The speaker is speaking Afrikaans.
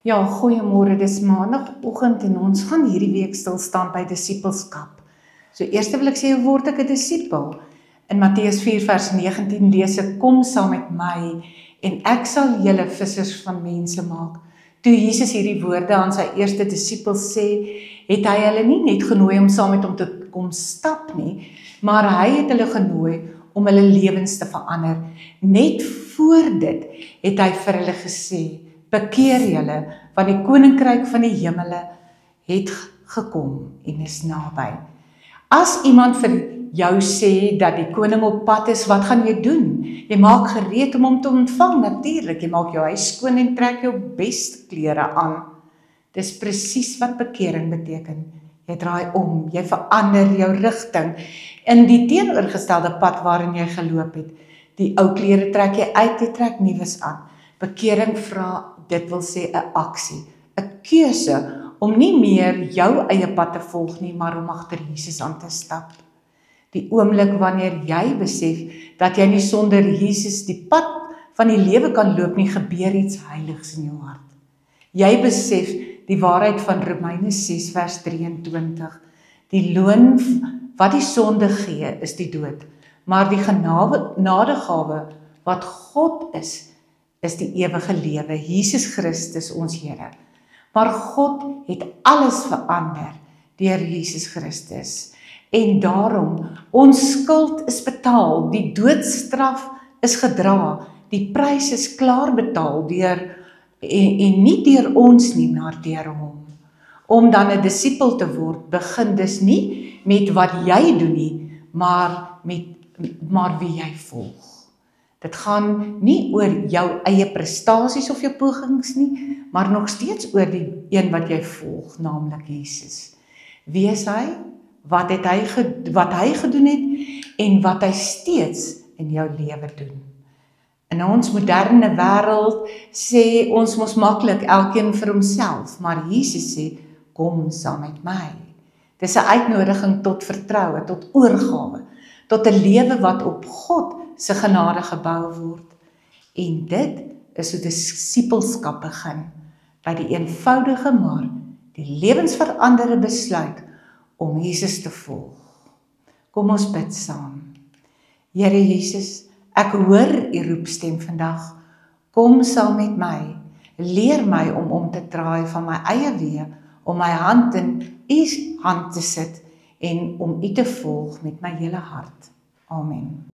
Ja, goeiemôre, dis maandagooggend en ons gaan hierdie week stil staan by disippelskap. So eers wil ek sê, hoe word ek 'n disipel? In Matteus 4 vers 19 lees ek, kom saam met my en ek sal julle vissers van mense maak. Toe Jesus hierdie woorde aan sy eerste disippels sê, het hy hulle nie net genooi om saam met hom te kom stap nie, maar hy het hulle genooi om hulle lewens te verander. Net voor dit het hy vir hulle gesê, bekeer julle, want die koninkryk van die hemele het gekom en is naby. As iemand vir jou sê dat die koning op pad is, wat gaan jy doen? Jy maak gereed om hom te ontvang, natuurlik. Jy maak jou huis skoon en trek jou beste klere aan. Dis presies wat bekering beteken. Jy draai om, jy verander jou rigting in die teenoorgestelde pad waarin jy geloop het. Die ou klere trek jy uit, jy trek nuus aan. Bekering vra, dit wil sê 'n aksie, 'n keuse om nie meer jou eie pad te volg nie, maar om agter Jesus aan te stap. Die oomblik wanneer jy besef dat jy nie sonder Jesus die pad van die lewe kan loop nie, gebeur iets heiligs in jou hart. Jy besef die waarheid van Romeine 6 vers 23. Die loon wat die sonde gee is die dood, maar die genadegawe wat God is die ewige lewe, Jesus Christus ons Here. Maar God het alles verander deur Jesus Christus. En daarom, ons skuld is betaal, die doodstraf is gedra, die prys is klaar betaal en nie deur ons nie, maar deur hom. Om dan 'n disipel te word, begin dus nie met wat jy doen nie, maar wie jy volg. Dit gaan nie oor jou eie prestasies of jou pogings nie, maar nog steeds oor die een wat jy volg, naamlik Jesus. Wie is hy? Wat hy gedoen het en wat hy steeds in jou lewe doen. In ons moderne wêreld sê ons mos maklik elkeen vir homself, maar Jesus sê, kom saam met my. Dis 'n uitnodiging tot vertroue, tot oorgawe, tot 'n lewe wat op God se genade gebou word. En dit is hoe disipelskap begin, by die eenvoudige maar die lewensveranderde besluit om Jesus te volg. Kom ons bid saam. Here Jesus, ek hoor u roepstem vandag. Kom saam met my. Leer my om te draai van my eie weë, om my hand in u hand te sit en om u te volg met my hele hart. Amen.